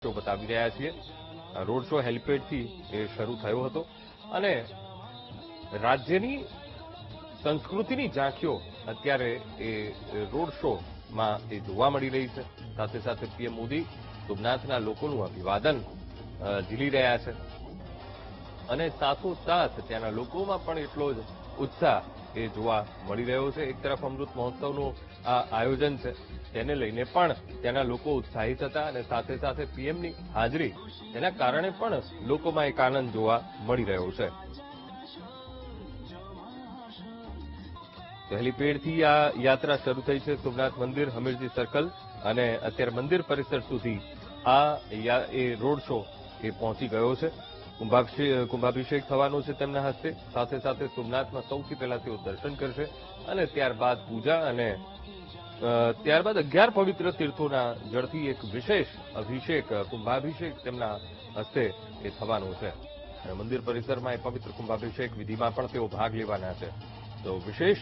Show બતાવી રહ્યા છીએ। રોડ શો હેલિપેડથી એ શરૂ થયો હતો અને રાજ્યની સંસ્કૃતિની ઝાંખીઓ અત્યારે એ રોડ શોમાં એ જોવા મળી રહી છે। સાથે સાથે પીએમ મોદી સોમનાથના લોકોનું અભિવાદન ઝીલી રહ્યા છે અને સાથોસાથ ત્યાંના લોકોમાં પણ એટલો જ ઉત્સાહ એ જોવા મળી રહ્યો છે। એક તરફ અમૃત મહોત્સવનું આ આયોજન છે, તેને લઈને પણ ત્યાંના લોકો ઉત્સાહિત હતા અને સાથે સાથે પીએમની હાજરી તેના કારણે પણ લોકોમાં એક આનંદ જોવા મળી રહ્યો છે। હેલિપેડથી આ યાત્રા શરૂ થઈ છે સોમનાથ મંદિર, હમીરજી સર્કલ અને અત્યારે મંદિર પરિસર સુધી આ એ રોડ શો એ પહોંચી ગયો છે। કુંભાભિષેક થવાનો છે તેમના હસ્તે, સાથે સાથે સોમનાથમાં સૌથી પહેલા તેઓ દર્શન કરશે અને ત્યારબાદ પૂજા અને ત્યારબાદ 11 પવિત્ર તીર્થોના જળથી એક વિશેષ અભિષેક, કુંભાભિષેક તેમના હસ્તે એ થવાનો છે અને મંદિર પરિસરમાં એ પવિત્ર કુંભાભિષેક વિધિમાં પણ તેઓ ભાગ લેવાના છે। તો વિશેષ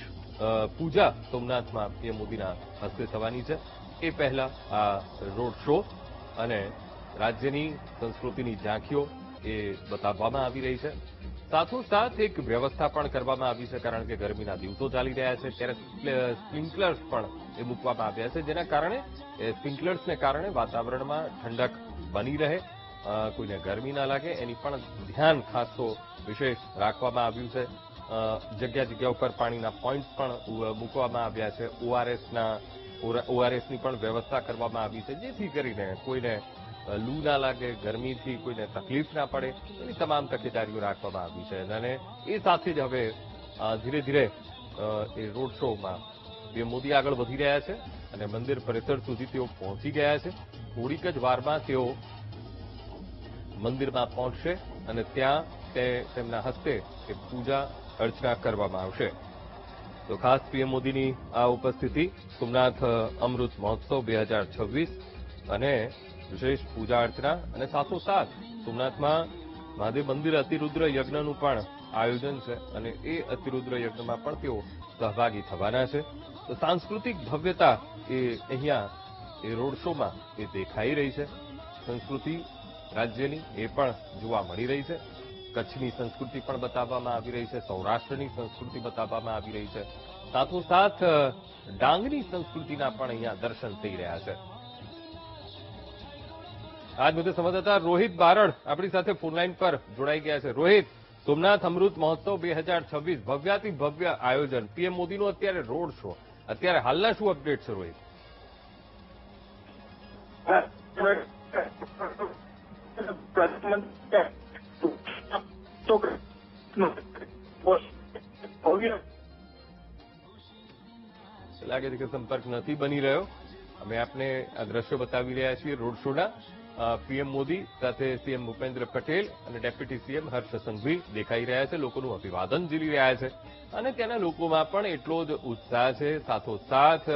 પૂજા સોમનાથમાં પીએમ મોદીના હસ્તે થવાની છે। એ પહેલા આ રોડ શો અને રાજ્યની સંસ્કૃતિની ઝાંખીઓ એ બતાવવામાં આવી રહી છે। સાથોસાથ એક વ્યવસ્થા પણ કરવામાં આવી છે, કારણ કે ગરમીના દિવસો ચાલી રહ્યા છે ત્યારે સ્પ્રિંકલર્સ પણ એ મૂકવામાં આવ્યા છે, જેના કારણે સ્પ્રિંકલર્સને કારણે વાતાવરણમાં ઠંડક બની રહે, કોઈને ગરમી ના લાગે એની પણ ધ્યાન ખાસ તો વિશેષ રાખવામાં આવ્યું છે। જગ્યા જગ્યા ઉપર પાણીના પોઈન્ટ પણ મૂકવામાં આવ્યા છે, ઓઆરએસની પણ વ્યવસ્થા કરવામાં આવી છે, જેથી કરીને કોઈને લૂ ના લાગે, ગરમીથી કોઈને તકલીફ ના પડે એની તમામ તકેદારીઓ રાખવામાં આવી છે અને એ સાથે જ હવે ધીરે ધીરે એ રોડ શોમાં પીએમ મોદી આગળ વધી રહ્યા છે અને મંદિર પરિસર સુધી તેઓ પહોંચી ગયા છે। થોડીક જ વારમાં તેઓ મંદિરમાં પહોંચશે અને ત્યાં તેમના હસ્તે એ પૂજા અર્ચના કરવામાં આવશે। તો ખાસ પીએમ મોદીની આ ઉપસ્થિતિ સોમનાથ અમૃત મહોત્સવ 2026 અને વિશેષ પૂજા અર્ચના અને સાથોસાથ સોમનાથમાં મહાદેવ મંદિર અતિરુદ્ર યજ્ઞનું પણ આયોજન છે અને એ અતિરુદ્ર યજ્ઞમાં પણ તેઓ સહભાગી થવાના છે। તો સાંસ્કૃતિક ભવ્યતા એ અહીંયા એ રોડ શોમાં એ દેખાઈ રહી છે। સંસ્કૃતિ રાજ્યની એ પણ જોવા મળી રહી છે। કચ્છની સંસ્કૃતિ પણ બતાવવામાં આવી રહી છે, સૌરાષ્ટ્રની સંસ્કૃતિ બતાવવામાં આવી રહી છે, સાથોસાથ ડાંગની સંસ્કૃતિના પણ અહીંયા દર્શન થઈ રહ્યા છે। આજ મુદ્દે સંવાદદાતા રોહિત બારડ આપણી સાથે ફોનલાઈન પર જોડાઈ ગયા છે। રોહિત, સોમનાથ અમૃત મહોત્સવ 2026 ભવ્યાતિ ભવ્ય આયોજન, પીએમ મોદીનો અત્યારે રોડ શો, અત્યારે હાલના શું અપડેટ છે રોહિત? લાગે છે કે સંપર્ક નથી બની રહ્યો। અમે આપને આ દ્રશ્યો બતાવી રહ્યા છીએ રોડ શોના। પીએમ મોદી સાથે સીએમ ભૂપેન્દ્ર પટેલ અને ડેપ્યુટી સીએમ હર્ષ સંઘવી દેખાઈ રહ્યા છે, લોકોનું અભિવાદન ઝીલી રહ્યા છે અને ત્યાંના લોકોમાં પણ એટલો જ ઉત્સાહ છે। સાથોસાથ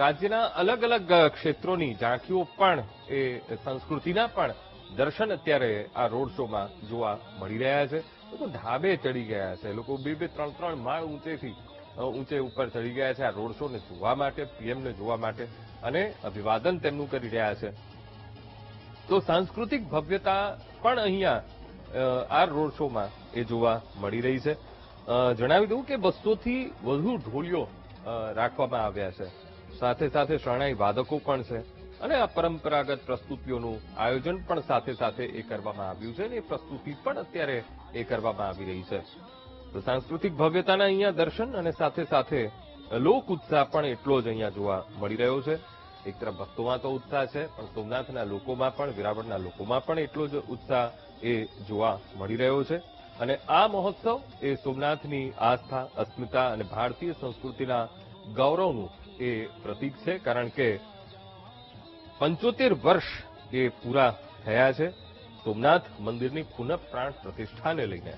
રાજ્યના અલગ અલગ ક્ષેત્રોની ઝાંખીઓ પણ એ સંસ્કૃતિના પણ દર્શન અત્યારે આ રોડ શોમાં જોવા મળી રહ્યા છે। લોકો ઢાબે ચડી ગયા છે, લોકો 2-3 માળ ઊંચે ઉપર ચડી ગયા છે આ રોડ શોને જોવા માટે, પીએમને જોવા માટે અને અભિવાદન તેમનું કરી રહ્યા છે। તો સાંસ્કૃતિક ભવ્યતા પણ અહીંયા આ રોડ શોમાં એ જોવા મળી રહી છે। જણાવી દઉં કે 200થી વધુ ઢોલિયો રાખવામાં આવ્યા છે, સાથે સાથે શરણાઈ વાદકો પણ છે અને આ પરંપરાગત પ્રસ્તુતિઓનું આયોજન પણ સાથે સાથે એ કરવામાં આવ્યું છે અને એ પ્રસ્તુતિ પણ અત્યારે એ કરવામાં આવી રહી છે। તો સાંસ્કૃતિક ભવ્યતાના અહીંયા દર્શન અને સાથે સાથે લોક ઉત્સાહ પણ એટલો જ અહીંયા જોવા મળી રહ્યો છે। એક તરફ ભક્તોમાં તો ઉત્સાહ છે, પણ સોમનાથના લોકોમાં પણ, વેરાવળના લોકોમાં પણ એટલો જ ઉત્સાહ એ જોવા મળી રહ્યો છે અને આ મહોત્સવ એ સોમનાથની આસ્થા, અસ્મિતા અને ભારતીય સંસ્કૃતિના ગૌરવનું એ પ્રતીક છે, કારણ કે 75 વર્ષ એ પૂરા થયા છે સોમનાથ મંદિરની પુનઃ પ્રાણ પ્રતિષ્ઠાને લઈને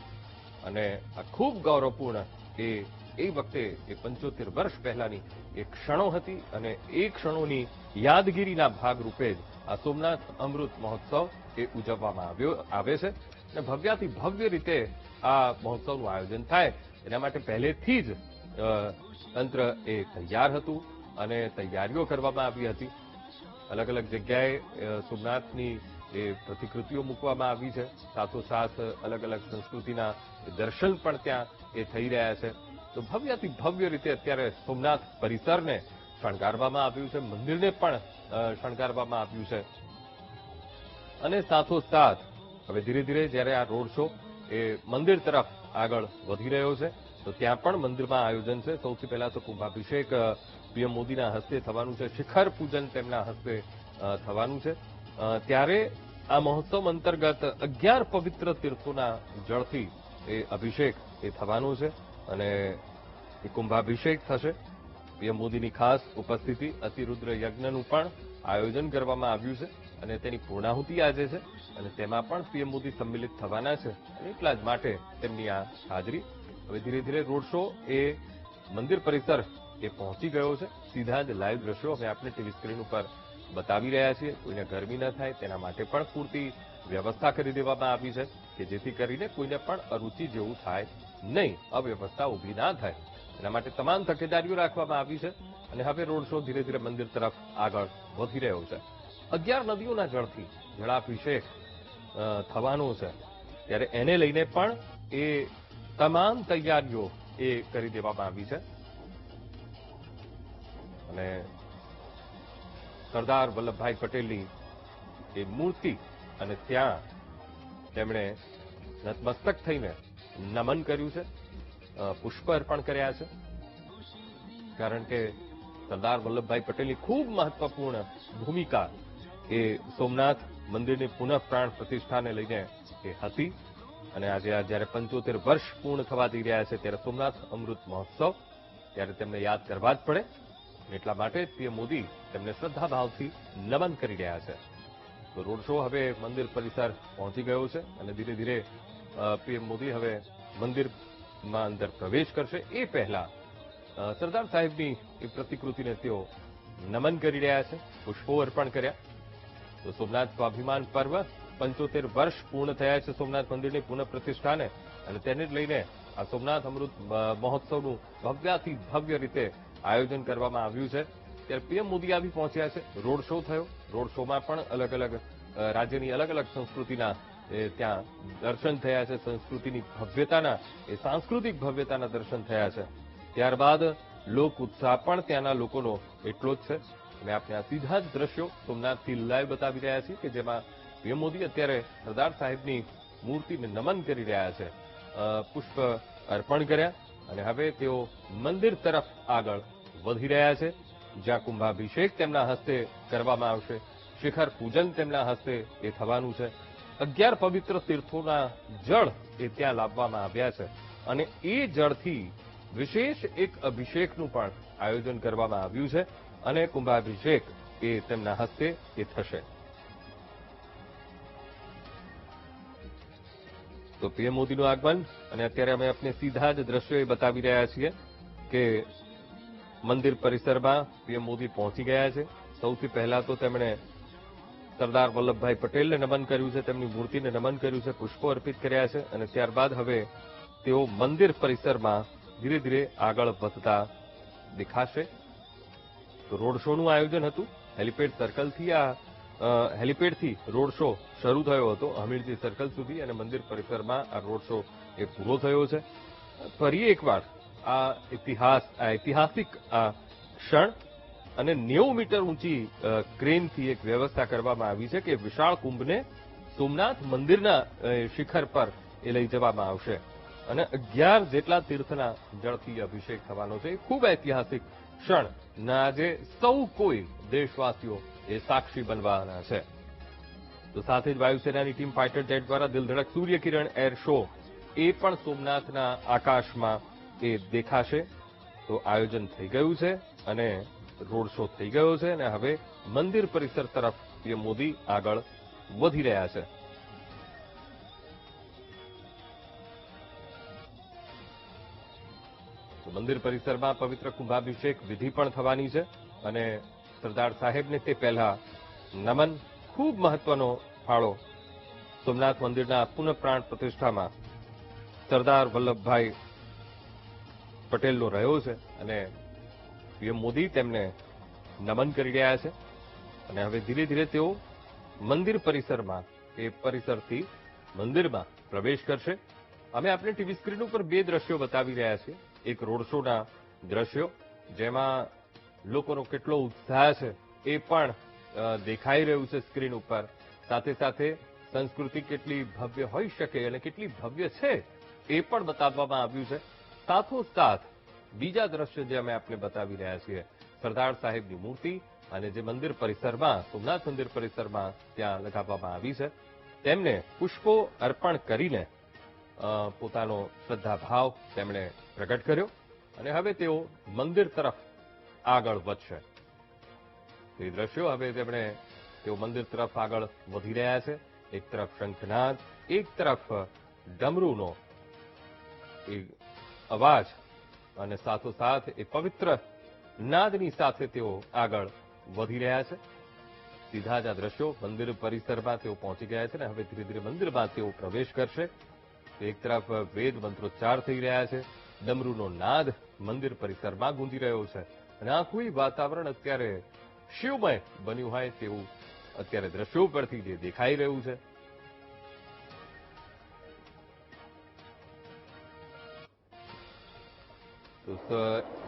અને આ ખૂબ ગૌરવપૂર્ણ એ વખતે એ 75 વર્ષ પહેલાની એ ક્ષણો હતી અને એ ક્ષણોની યાદગીરીના ભાગરૂપે જ આ સોમનાથ અમૃત મહોત્સવ એ ઉજવવામાં આવે છે અને ભવ્યાથી ભવ્ય રીતે આ મહોત્સવનું આયોજન થાય એના માટે પહેલેથી જ તંત્ર એ તૈયાર હતું અને તૈયારીઓ કરવામાં આવી હતી। અલગ અલગ જગ્યાએ સોમનાથની એ પ્રતિકૃતિઓ મૂકવામાં આવી છે. સાથોસાથ અલગ અલગ સંસ્કૃતિના દર્શન પણ ત્યાં એ થઈ રહ્યા છે. તો ભવ્યથી ભવ્ય રીતે અત્યારે સોમનાથ પરિસરને શણગારવામાં આવ્યું છે, મંદિરને પણ શણગારવામાં આવ્યું છે. અને સાથોસાથ હવે ધીરે ધીરે જ્યારે આ રોડ શો એ મંદિર તરફ આગળ વધી રહ્યો છે, તો ત્યાં પણ મંદિરમાં આયોજન છે. સૌથી પહેલા તો કુંભાભિષેક પીએમ મોદીના હસ્તે થવાનું છે, શિખર પૂજન તેમના હસ્તે થવાનું છે. ત્યારે આ મહોત્સવ અંતર્ગત 11 પવિત્ર તીર્થોના જળથી એ અભિષેક એ થવાનો છે અને એ કુંભાભિષેક થશે. પીએમ મોદીની ખાસ ઉપસ્થિતિ અતિરુદ્ર યજ્ઞનું પણ આયોજન કરવામાં આવ્યું છે અને તેની પૂર્ણાહુતિ આજે છે અને તેમાં પણ પીએમ મોદી સંમિલિત થવાના છે અને એટલા જ માટે તેમની આ હાજરી. હવે ધીરે ધીરે રોડ શો એ મંદિર પરિસર એ પહોંચી ગયો છે. સીધા જ લાઈવ દ્રશ્યો હવે આપણે ટીવી સ્ક્રીન ઉપર બતાવી રહ્યા છીએ. કોઈને ગરમી ન થાય તેના માટે પણ પૂરતી વ્યવસ્થા કરી દેવામાં આવી છે કે જેથી કરીને કોઈને પણ અરુચિ જેવું થાય નહીં, અવ્યવસ્થા ઊભી ના થાય. એના માટે તમામ તકેદારીઓ રાખવામાં આવી છે અને હવે રોડ શો ધીરે ધીરે મંદિર તરફ આગળ વધી રહ્યો છે. 11 નદીઓના જળથી જળાભિષેક થવાનો છે, ત્યારે એને લઈને પણ એ તમામ તૈયારીઓ એ કરી દેવામાં આવી છે અને સરદાર વલ્લભભાઈ પટેલની એ મૂર્તિ અને ત્યાં તેમણે નતમસ્તક થઈને નમન કર્યું છે, પુષ્પ અર્પણ કર્યા છે. કારણ કે સરદાર વલ્લભભાઈ પટેલની ખૂબ મહત્વપૂર્ણ ભૂમિકા એ સોમનાથ મંદિરની પુનઃ પ્રાણ પ્રતિષ્ઠાને લઈને એ હતી અને આજે જ્યારે 75 વર્ષ પૂર્ણ થવા જઈ રહ્યા છે ત્યારે સોમનાથ અમૃત મહોત્સવ ત્યારે તેમને યાદ કરવા જ પડે. એટલા માટે પીએમ મોદી તેમને શ્રદ્ધાભાવથી નમન કરી રહ્યા છે. તો રોડ શો હવે મંદિર પરિસર પહોંચી ગયો છે અને ધીરે ધીરે પીએમ મોદી હવે મંદિરમાં અંદર પ્રવેશ કરશે. એ પહેલા સરદાર સાહેબની એ પ્રતિકૃતિને તેઓ નમન કરી રહ્યા છે, પુષ્પો અર્પણ કર્યા. તો સોમનાથ સ્વાભિમાન પર્વ 75 વર્ષ પૂર્ણ થયા છે સોમનાથ મંદિરની પુનઃ પ્રતિષ્ઠાને અને તેને જ લઈને આ સોમનાથ અમૃત મહોત્સવનું ભવ્યાથી ભવ્ય રીતે આયોજન કરવામાં આવ્યું છે. ત્યારે પીએમ મોદી આવી પહોંચ્યા છે. રોડ શો થયો. રોડ શોમાં પણ અલગ અલગ રાજ્યની અલગ અલગ સંસ્કૃતિના ત્યાં દર્શન થયા છે. સંસ્કૃતિની ભવ્યતાના એ સાંસ્કૃતિક ભવ્યતાના દર્શન થયા છે. ત્યારબાદ લોક ઉત્સાહ પણ ત્યાંના લોકોનો એટલો જ છે અને આપણે આ સીધા જ દ્રશ્યો સોમનાથથી લાઈવ બતાવી રહ્યા છીએ કે જેમાં પીએમ મોદી અત્યારે સરદાર સાહેબની મૂર્તિને નમન કરી રહ્યા છે, પુષ્પ અર્પણ કર્યા અને હવે તેઓ મંદિર તરફ આગળ વધી રહ્યા છે, જ્યાં કુંભાભિષેક તેમના હસ્તે કરવામાં આવશે, શિખર પૂજન તેમના હસ્તે એ થવાનું છે. 11 પવિત્ર તીર્થોના જળ એ ત્યાં લાવવામાં આવ્યા છે અને એ જળથી વિશેષ એક અભિષેકનું પણ આયોજન કરવામાં આવ્યું છે અને કુંભાભિષેક એ તેમના હસ્તે એ થશે. તો પીએમ મોદીનું આગમન અને અત્યારે અમે આપણે સીધા જ દ્રશ્યો એ બતાવી રહ્યા છીએ કે મંદિર પરિસરમાં પીએમ મોદી પહોંચી ગયા છે. સૌથી પહેલા તો તેમણે સરદાર વલ્લભભાઈ પટેલને નમન કર્યું છે, તેમની મૂર્તિને નમન કર્યું છે, પુષ્પો અર્પિત કર્યા છે અને ત્યારબાદ હવે તેઓ મંદિર પરિસરમાં ધીરે ધીરે આગળ વધતા દેખાશે. તો રોડ શોનું આયોજન હતું. હેલિપેડ સર્કલથી હેલિપેડથી રોડ શો શરૂ થયો હતો હમીરજી સર્કલ સુધી અને મંદિર પરિસરમાં આ રોડ શો એ પૂરો થયો છે. ફરી એકવાર આ ઐતિહાસિક આ ક્ષણ અને 90 મીટર ઊંચી ક્રેનથી એક વ્યવસ્થા કરવામાં આવી છે કે વિશાળ કુંભને સોમનાથ મંદિરના શિખર પર એ લઈ જવામાં આવશે અને 11 જેટલા તીર્થના જળથી અભિષેક થવાનો છે. ખૂબ ઐતિહાસિક ક્ષણ ના આજે સૌ કોઈ દેશવાસીઓ એ સાક્ષી બનવાના છે. તો સાથે જ વાયુસેનાની ટીમ ફાઇટર જેટ દ્વારા દિલધડક સૂર્યકિરણ એર શો એ પણ સોમનાથના આકાશમાં એ દેખાશે. તો આયોજન થઈ ગયું છે અને રોડ શો થઈ ગયો છે અને હવે મંદિર પરિસર તરફ પીએમ મોદી આગળ વધી રહ્યા છે. મંદિર પરિસરમાં પવિત્ર કુંભાભિષેક વિધિ પણ થવાની છે અને સરદાર સાહેબને તે પહેલા નમન. ખૂબ મહત્વનો ફાળો સોમનાથ મંદિરના પુનઃ પ્રાણ પ્રતિષ્ઠામાં સરદાર વલ્લભભાઈ પટેલનો રહ્યો છે અને પીએમ મોદી તેમને નમન કરી રહ્યા છે અને હવે ધીરે ધીરે તેઓ મંદિર પરિસરમાં એ પરિસરથી મંદિરમાં પ્રવેશ કરશે. અમે આપણે ટીવી સ્ક્રીન ઉપર બે દ્રશ્યો બતાવી રહ્યા છીએ. એક રોડ શોના દ્રશ્યો, જેમાં લોકોનો કેટલો ઉત્સાહ છે એ પણ દેખાઈ રહ્યું છે સ્ક્રીન ઉપર. સાથે સાથે સંસ્કૃતિ કેટલી ભવ્ય હોઈ શકે અને કેટલી ભવ્ય છે એ પણ બતાવવામાં આવ્યું છે. સાથોસાથ બીજા દ્રશ્ય જે અમે આપને બતાવી રહ્યા છીએ, સરદાર સાહેબની મૂર્તિ અને જે મંદિર પરિસરમાં, સોમનાથ મંદિર પરિસરમાં ત્યાં લગાવવામાં આવી છે, તેમને પુષ્પો અર્પણ કરીને પોતાનો શ્રદ્ધાભાવ તેમણે પ્રગટ કર્યો અને હવે તેઓ મંદિર તરફ આગળ વધશે. તે દ્રશ્યો હવે તેઓ મંદિર તરફ આગળ વધી રહ્યા છે. એક તરફ શંખનાદ, એક તરફ ડમરૂનો એ અવાજ અને સાથોસાથ એ પવિત્ર નાદની સાથે તેઓ આગળ વધી રહ્યા છે. સીધા જ આ દ્રશ્યો મંદિર પરિસરમાં તેઓ પહોંચી ગયા છે અને હવે ધીરે ધીરે મંદિરમાં તેઓ પ્રવેશ કરશે. એક તરફ વેદ મંત્રોચ્ચાર થઈ રહ્યા છે, ડમરૂનો નાદ મંદિર પરિસરમાં ગુંજી રહ્યો છે અને આખું વાતાવરણ અત્યારે શિવમય બન્યું હોય તેવું અત્યારે દ્રશ્યો પરથી જે દેખાઈ રહ્યું છે. તો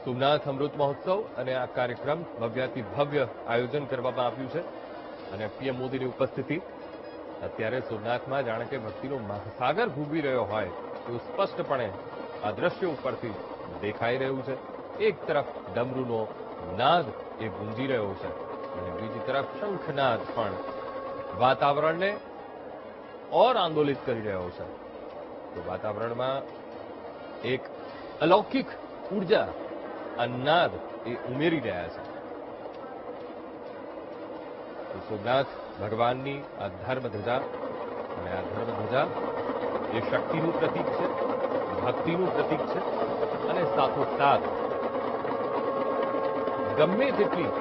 સોમનાથ અમૃત મહોત્સવ અને આ કાર્યક્રમ ભવ્યાતિ ભવ્ય આયોજન કરવામાં આવ્યું છે અને પીએમ મોદીની ઉપસ્થિતિ અત્યારે સોમનાથમાં જાણે કે ભક્તિનો મહાસાગર ભૂગી રહ્યો હોય એવું સ્પષ્ટપણે આ દ્રશ્યો ઉપરથી દેખાઈ રહ્યું છે. એક તરફ ડમરૂનો નાદ એ ગુંજી રહ્યો છે અને બીજી તરફ શંખનાદ પણ વાતાવરણને ઓર આંદોલિત કરી રહ્યો છે. તો વાતાવરણમાં એક અલૌકિક ઉર્જા આ નાદ એ ઉમેરી રહ્યા છે. તો સોમનાથ ભગવાનની આ ધર્મધજા અને આ ધર્મધજા એ શક્તિનું પ્રતીક છે, ભક્તિનું પ્રતીક છે અને સાથોસાથ ગમે તેટલી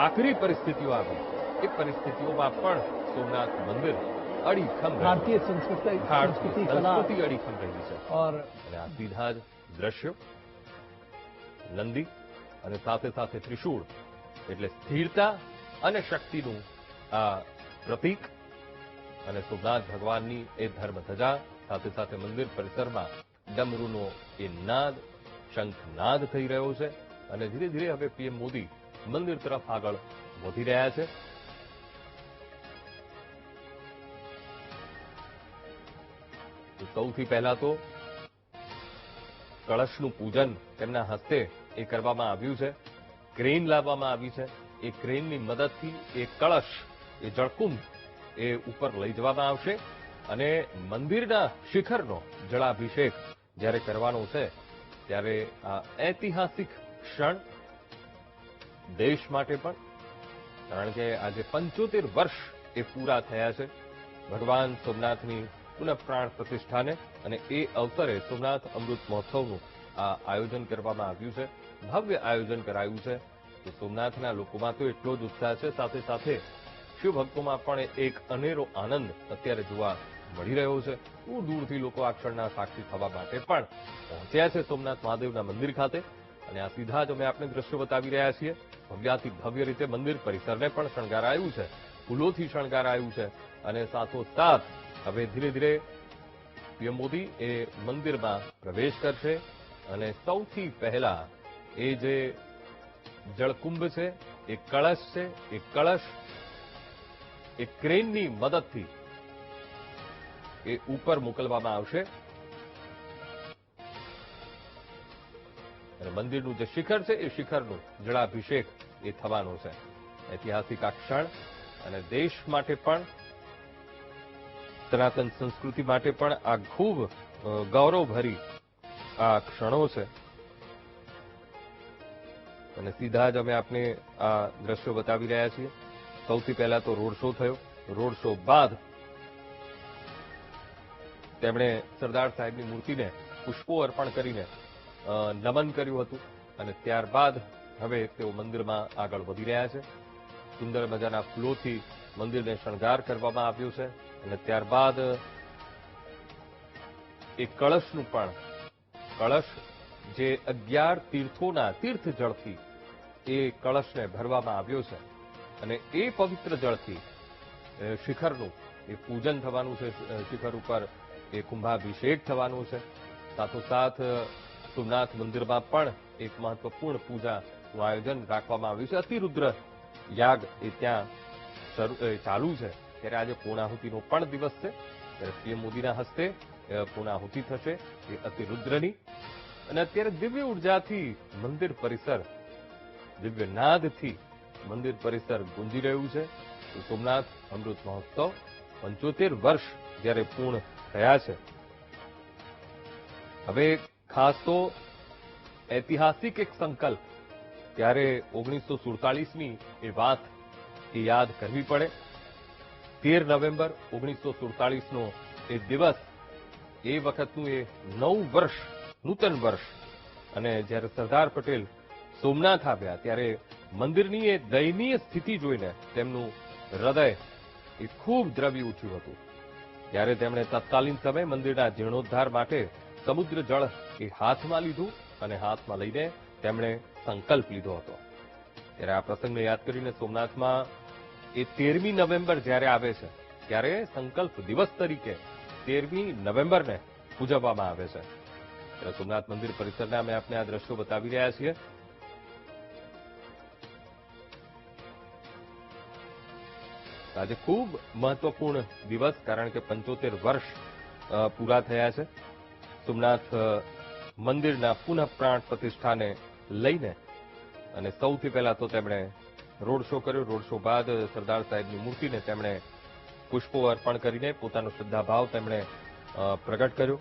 આકરી પરિસ્થિતિઓ આવી એ પરિસ્થિતિઓમાં પણ સોમનાથ મંદિર અડીખમ ભારતીય સંસ્કૃતિ અડીખમ રહી છે. અને આ સીધા જ દ્રશ્યો નંદી અને સાથે સાથે ત્રિશૂળ એટલે સ્થિરતા અને શક્તિનું આ પ્રતીક અને સોમનાથ ભગવાનની એ ધર્મધજા સાથે સાથે મંદિર પરિસરમાં ડમરૂનો એ નાદ, શંખનાદ થઈ રહ્યો છે અને ધીરે ધીરે હવે પીએમ મોદી મંદિર તરફ આગળ વધી રહ્યા છે. સૌથી પહેલા તો કળશનું પૂજન તેમના હસ્તે એ કરવામાં આવ્યું છે. ક્રેન લાવવામાં આવી છે. એ ક્રેનની મદદથી એ કળશ, એ જળકુંભ એ ઉપર લઈ જવામાં આવશે અને મંદિરના શિખરનો જળાભિષેક જ્યારે કરવાનો છે ત્યારે આ ઐતિહાસિક ક્ષણ દેશ માટે પણ, કારણ કે આજે 75 વર્ષ એ પૂરા થયા છે ભગવાન સોમનાથની પુનઃ પ્રાણ પ્રતિષ્ઠાને અને એ અવસરે સોમનાથ અમૃત મહોત્સવનું આ આયોજન કરવામાં આવ્યું છે. ભવ્ય આયોજન કરાયું છે. તો સોમનાથના લોકોમાં તો એટલો જ ઉત્સાહ છે, સાથે સાથે શિવભક્તોમાં પણ એક અનેરો આનંદ અત્યારે જોવા મળી રહ્યો છે. દૂર દૂરથી લોકો આ ક્ષણના સાક્ષી થવા માટે પણ પહોંચ્યા છે સોમનાથ મહાદેવના મંદિર ખાતે અને આ સીધા જ અમે આપને દ્રશ્યો બતાવી રહ્યા છીએ. ભવ્યાતિ ભવ્ય રીતે મંદિર પરિસરને પણ શણગારાયું છે, ફૂલોથી શણગારાયું છે અને સાથોસાથ હવે ધીરે ધીરે પીએમ મોદી એ મંદિરમાં પ્રવેશ કરશે અને સૌથી પહેલા એ જે જળકુંભ છે, એ કળશ છે, એ કળશ એ ક્રેનની મદદથી એ ઉપર મોકલવામાં આવશે અને મંદિરનું જે શિખર છે એ શિખરનું જળાભિષેક એ થવાનો છે. ઐતિહાસિક આ ક્ષણ અને દેશ માટે પણ, સનાતન સંસ્કૃતિ માટે પણ આ ખૂબ ગૌરવભરી આ ક્ષણો છે અને સીધા જ અમે આપને આ દ્રશ્યો બતાવી રહ્યા છીએ. સૌથી પહેલા તો રોડ શો થયો. રોડ શો બાદ તેમણે સરદાર સાહેબની મૂર્તિને પુષ્પો અર્પણ કરીને નમન કર્યું હતું અને ત્યારબાદ હવે તેઓ મંદિરમાં આગળ વધી રહ્યા છે. સુંદર મજાના ફૂલોથી મંદિરને શણગાર કરવામાં આવ્યો છે અને ત્યારબાદ એ કળશનું પણ, કળશ જે 11 તીર્થોના તીર્થ જળથી એ કળશને ભરવામાં આવ્યો છે અને એ પવિત્ર જળથી શિખરનું એ પૂજન થવાનું છે. શિખર ઉપર એ કુંભાભિષેક થવાનું છે. સાથોસાથ સોમનાથ મંદિરમાં પણ એક મહત્વપૂર્ણ પૂજાનું આયોજન રાખવામાં આવ્યું છે. અતિરુદ્ર યાગ એ ત્યાં ચાલુ છે. ત્યારે આજે પૂર્ણાહુતિનો પણ દિવસ છે. ત્યારે પીએમ મોદીના હસ્તે પૂર્ણાહુતિ થશે એ અતિરુદ્રની. અને અત્યારે દિવ્ય ઉર્જાથી મંદિર પરિસર, દિવ્ય નાદથી મંદિર પરિસર ગુંજી રહ્યું છે. સોમનાથ અમૃત મહોત્સવ 75 વર્ષ જ્યારે પૂર્ણ થયા છે. હવે ખાસ તો ઐતિહાસિક એક સંકલ્પ, ત્યારે 1947ની એ વાત એ યાદ કરવી પડે. 13 નવેમ્બર 1947નો એ દિવસ, એ વખતનું એ નવું વર્ષ, નૂતન વર્ષ. અને જ્યારે સરદાર પટેલ સોમનાથ આવ્યા ત્યારે મંદિરની એ દયનીય સ્થિતિ જોઈને તેમનું હૃદય એ ખૂબ દ્રવી ઉઠ્યું હતું. ત્યારે તેમણે તત્કાલીન સમયે મંદિરના જીર્ણોદ્ધાર માટે સમુદ્ર જળ એ હાથમાં લીધું અને હાથમાં લઈને તેમણે સંકલ્પ લીધો હતો. ત્યારે આ પ્રસંગને યાદ કરીને સોમનાથમાં એ 13મી નવેમ્બર જ્યારે આવે છે ત્યારે સંકલ્પ દિવસ તરીકે 13મી નવેમ્બરને ઉજવવામાં આવે છે. ત્યારે સોમનાથ મંદિર પરિસરના અમે આપને આ દ્રશ્યો બતાવી રહ્યા છીએ. આજે ખૂબ મહત્વપૂર્ણ દિવસ, કારણ કે 75 વર્ષ પૂરા થયા છે સોમનાથ મંદિરના પુનઃ પ્રાણ પ્રતિષ્ઠાને લઈને. અને સૌથી પહેલા તો તેમણે રોડ શો કર્યો. રોડ શો બાદ સરદાર સાહેબની મૂર્તિને તેમણે પુષ્પો અર્પણ કરીને પોતાનો શ્રદ્ધાભાવ તેમણે પ્રગટ કર્યો.